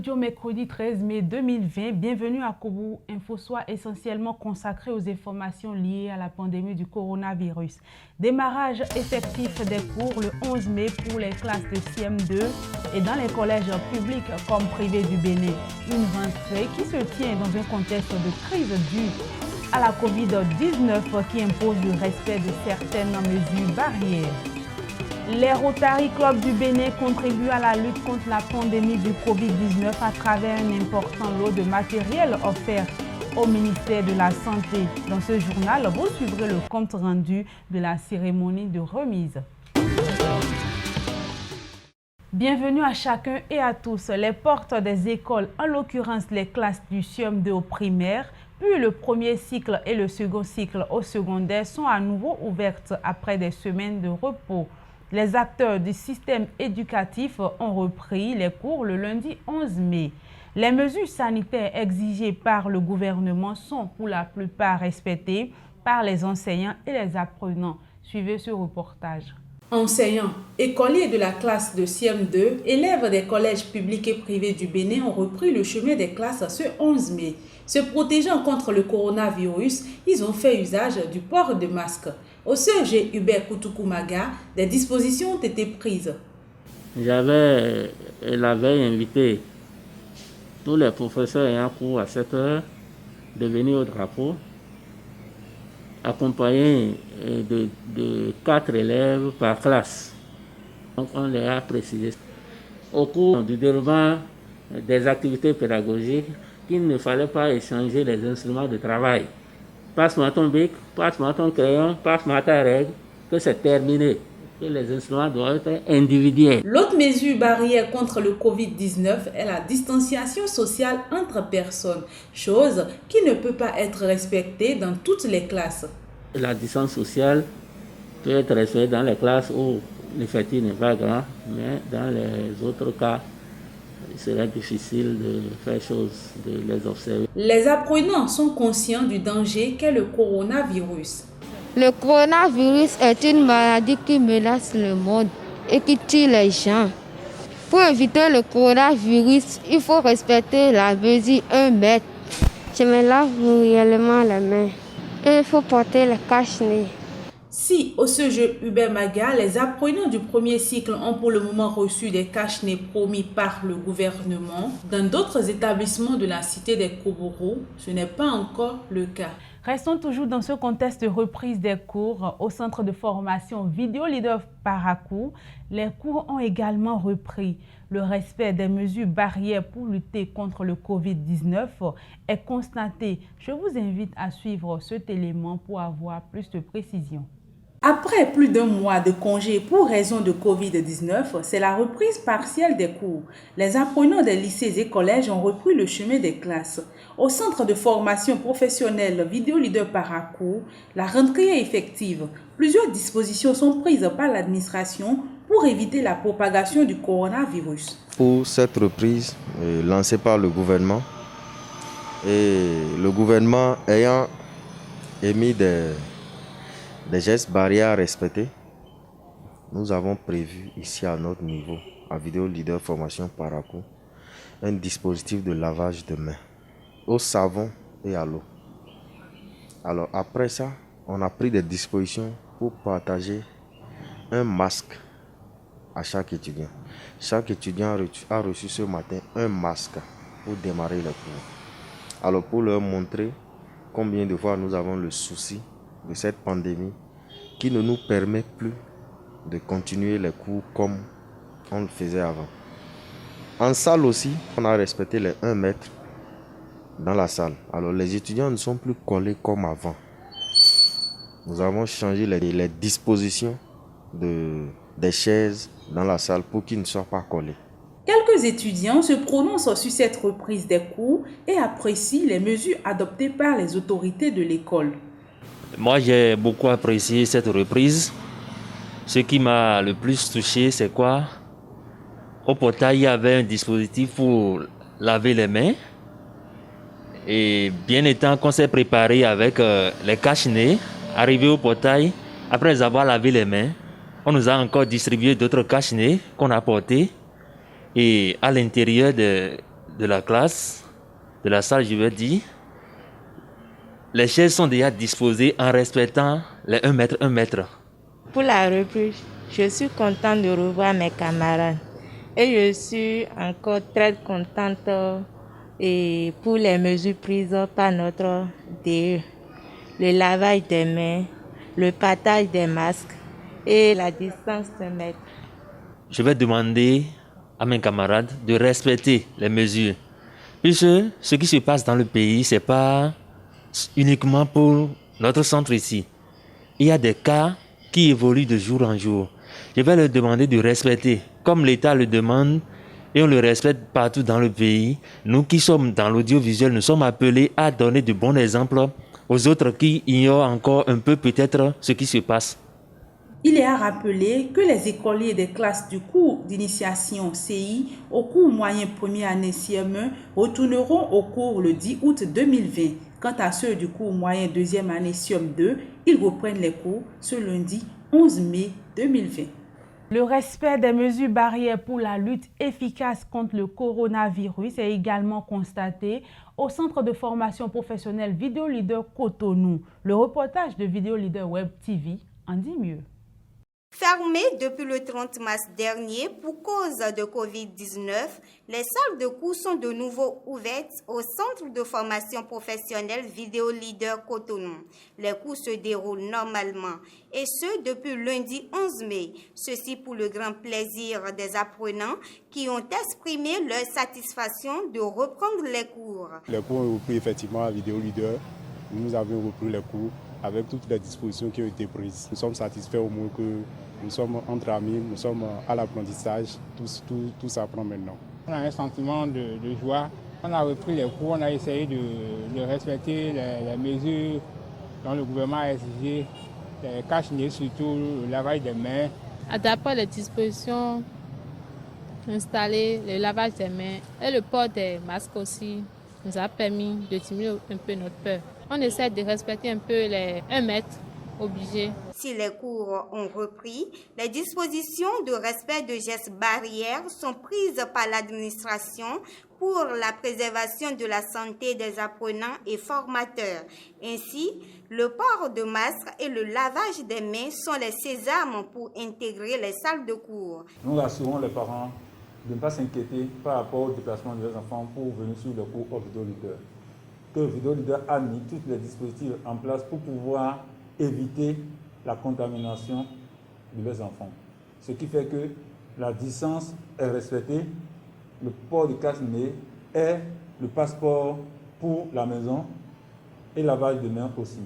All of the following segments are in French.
audio mercredi 13 mai 2020. Bienvenue à Kobo Info, soit essentiellement consacré aux informations liées à la pandémie du coronavirus. Démarrage effectif des cours le 11 mai pour les classes de CM2 et dans les collèges publics comme privés du Bénin. Une rentrée qui se tient dans un contexte de crise due à la COVID-19 qui impose le respect de certaines mesures barrières. Les Rotary Club du Bénin contribuent à la lutte contre la pandémie du Covid-19 à travers un important lot de matériel offert au ministère de la Santé. Dans ce journal, vous suivrez le compte rendu de la cérémonie de remise. Bienvenue à chacun et à tous. Les portes des écoles, en l'occurrence les classes du CIEM2 au primaire, puis le premier cycle et le second cycle au secondaire sont à nouveau ouvertes après des semaines de repos. Les acteurs du système éducatif ont repris les cours le lundi 11 mai. Les mesures sanitaires exigées par le gouvernement sont pour la plupart respectées par les enseignants et les apprenants. Suivez ce reportage. Enseignants, écoliers de la classe de CM2, élèves des collèges publics et privés du Bénin ont repris le chemin des classes ce 11 mai. Se protégeant contre le coronavirus, ils ont fait usage du port de masque. Au CEG Hubert Koutoukou-Maga, des dispositions ont été prises. J'avais la veille invité tous les professeurs ayant cours à 7 heures de venir au drapeau, accompagnés de 4 élèves par classe. Donc on les a précisé. Au cours du déroulement des activités pédagogiques, qu'il ne fallait pas échanger les instruments de travail. Passe-moi ton bic, passe-moi ton crayon, passe-moi ta règle, que c'est terminé, que les instruments doivent être individuels. L'autre mesure barrière contre le Covid-19 est la distanciation sociale entre personnes, chose qui ne peut pas être respectée dans toutes les classes. La distance sociale peut être respectée dans les classes où l'effectif n'est pas grand, mais dans les autres cas, il serait difficile de faire chose, de les observer. Les apprenants sont conscients du danger qu'est le coronavirus. Le coronavirus est une maladie qui menace le monde et qui tue les gens. Pour éviter le coronavirus, il faut respecter la mesure 1 mètre. Je me lave régulièrement les mains et il faut porter le cache-nez. Si, au CEG Hubert Maga, les apprenants du premier cycle ont pour le moment reçu des cache-nez promis par le gouvernement, dans d'autres établissements de la cité des Koborou, ce n'est pas encore le cas. Restons toujours dans ce contexte de reprise des cours au centre de formation Vidéo Leader Parakou. Les cours ont également repris. Le respect des mesures barrières pour lutter contre le Covid-19 est constaté. Je vous invite à suivre cet élément pour avoir plus de précision. Après plus d'un mois de congé pour raison de Covid-19, c'est la reprise partielle des cours. Les apprenants des lycées et collèges ont repris le chemin des classes. Au centre de formation professionnelle Vidéo Leader Parakou, la rentrée est effective. Plusieurs dispositions sont prises par l'administration pour éviter la propagation du coronavirus. Pour cette reprise lancée par le gouvernement, et le gouvernement ayant émis des gestes barrières à respecter, nous avons prévu ici à notre niveau, à Vidéo Leader Formation Parakou, un dispositif de lavage de mains au savon et à l'eau. Alors après ça, on a pris des dispositions pour partager un masque à chaque étudiant. Chaque étudiant a reçu ce matin un masque pour démarrer les cours. Alors pour leur montrer combien de fois nous avons le souci de cette pandémie qui ne nous permet plus de continuer les cours comme on le faisait avant. En salle aussi, on a respecté les 1 mètre dans la salle. Alors les étudiants ne sont plus collés comme avant. Nous avons changé les dispositions des chaises dans la salle pour qu'ils ne soient pas collés. Quelques étudiants se prononcent sur cette reprise des cours et apprécient les mesures adoptées par les autorités de l'école. Moi, j'ai beaucoup apprécié cette reprise. Ce qui m'a le plus touché, c'est quoi? Au portail, il y avait un dispositif pour laver les mains. Et bien étant qu'on s'est préparé avec les cache-nez, arrivé au portail, après avoir lavé les mains, on nous a encore distribué d'autres cache-nez qu'on a portés. Et à l'intérieur de la classe, de la salle, je vais dire, les chaises sont déjà disposées en respectant les 1 mètre, 1 mètre. Pour la reprise, je suis contente de revoir mes camarades et je suis encore très contente et pour les mesures prises par notre DE, le lavage des mains, le partage des masques et la distance de mètre. Je vais demander à mes camarades de respecter les mesures. Puisque ce qui se passe dans le pays, ce n'est pas uniquement pour notre centre ici. Il y a des cas qui évoluent de jour en jour. Je vais leur demander de respecter, comme l'État le demande, et on le respecte partout dans le pays. Nous qui sommes dans l'audiovisuel, nous sommes appelés à donner de bons exemples aux autres qui ignorent encore un peu peut-être ce qui se passe. Il est à rappeler que les écoliers des classes du cours d'initiation CI au cours moyen première année CM1 retourneront au cours le 10 août 2020. Quant à ceux du cours moyen deuxième année CM2, ils reprennent les cours ce lundi 11 mai 2020. Le respect des mesures barrières pour la lutte efficace contre le coronavirus est également constaté au Centre de formation professionnelle Vidéo Leader Cotonou. Le reportage de Vidéo Leader Web TV en dit mieux. Fermées depuis le 30 mars dernier pour cause de Covid-19, les salles de cours sont de nouveau ouvertes au Centre de formation professionnelle Vidéo Leader Cotonou. Les cours se déroulent normalement et ce depuis lundi 11 mai. Ceci pour le grand plaisir des apprenants qui ont exprimé leur satisfaction de reprendre les cours. Les cours ont repris effectivement à Vidéo Leader. Nous avons repris les cours avec toutes les dispositions qui ont été prises. Nous sommes satisfaits au moins que nous sommes entre amis, nous sommes à l'apprentissage, tout s'apprend maintenant. On a un sentiment de joie. On a repris les cours, on a essayé de respecter les mesures dont le gouvernement a exigé, les cache-nez, surtout le lavage des mains. D'après les dispositions installées, le lavage des mains et le port des masques aussi nous a permis de diminuer un peu notre peur. On essaie de respecter un peu les 1 mètre obligé. Si les cours ont repris, les dispositions de respect de gestes barrières sont prises par l'administration pour la préservation de la santé des apprenants et formateurs. Ainsi, le port de masque et le lavage des mains sont les sésames pour intégrer les salles de cours. Nous rassurons les parents de ne pas s'inquiéter par rapport au déplacement de leurs enfants pour venir sur le cours au Vidéo Leader. Que Vidéo Leader a mis tous les dispositifs en place pour pouvoir éviter la contamination de leurs enfants. Ce qui fait que la distance est respectée, le port de cache-nez et le passeport pour la maison et lavage de mains aussi.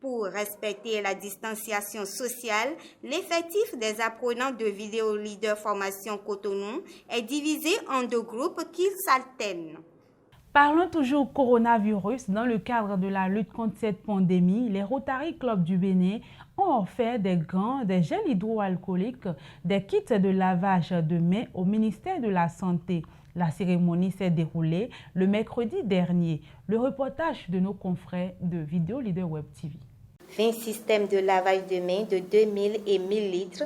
Pour respecter la distanciation sociale, l'effectif des apprenants de Vidéo Leader Formation Cotonou est divisé en 2 groupes qui s'alternent. Parlons toujours coronavirus. Dans le cadre de la lutte contre cette pandémie, les Rotary Club du Bénin ont offert des gants, des gels hydroalcooliques, des kits de lavage de mains au ministère de la Santé. La cérémonie s'est déroulée le mercredi dernier. Le reportage de nos confrères de Vidéo Leader Web TV. 20 systèmes de lavage de mains de 2000 et 1000 litres,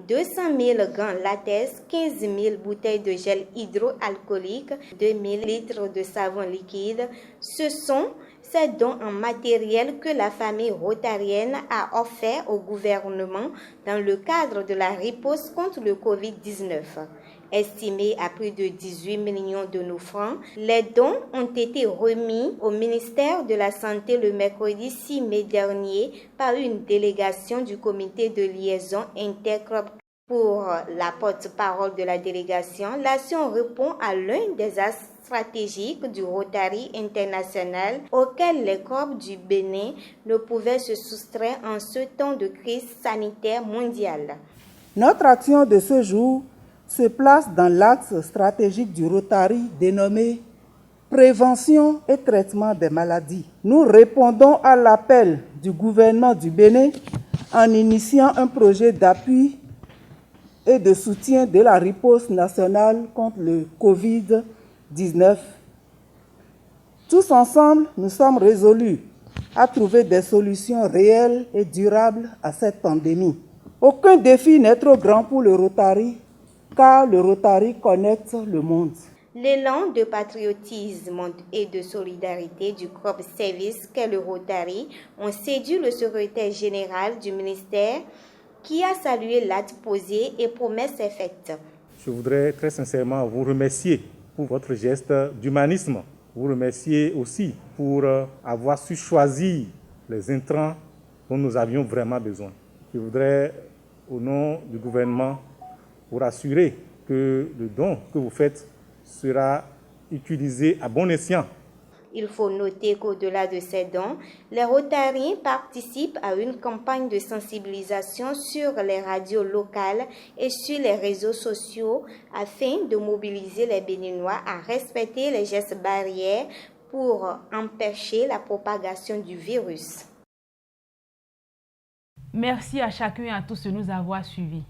200 000 gants latex, 15 000 bouteilles de gel hydroalcoolique, 2000 litres de savon liquide. Ce sont ces dons en matériel que la famille rotarienne a offert au gouvernement dans le cadre de la riposte contre le Covid-19. Estimé à plus de 18 millions de nos francs, les dons ont été remis au ministère de la Santé le mercredi 6 mai dernier par une délégation du comité de liaison interclub. Pour la porte-parole de la délégation, l'action répond à l'un des axes stratégiques du Rotary international auquel les corps du Bénin ne pouvaient se soustraire en ce temps de crise sanitaire mondiale. Notre action de ce jour se place dans l'axe stratégique du Rotary dénommé Prévention et traitement des maladies. Nous répondons à l'appel du gouvernement du Bénin en initiant un projet d'appui et de soutien de la riposte nationale contre le Covid-19. Tous ensemble, nous sommes résolus à trouver des solutions réelles et durables à cette pandémie. Aucun défi n'est trop grand pour le Rotary, car le Rotary connecte le monde. L'élan de patriotisme et de solidarité du corps service qu'est le Rotary ont séduit le secrétaire général du ministère qui a salué l'acte posé et promet ses fêtes. Je voudrais très sincèrement vous remercier pour votre geste d'humanisme. Vous remercier aussi pour avoir su choisir les intrants dont nous avions vraiment besoin. Je voudrais, au nom du gouvernement, vous rassurer que le don que vous faites sera utilisé à bon escient. Il faut noter qu'au-delà de ces dons, les Rotariens participent à une campagne de sensibilisation sur les radios locales et sur les réseaux sociaux afin de mobiliser les Béninois à respecter les gestes barrières pour empêcher la propagation du virus. Merci à chacun et à tous de nous avoir suivis.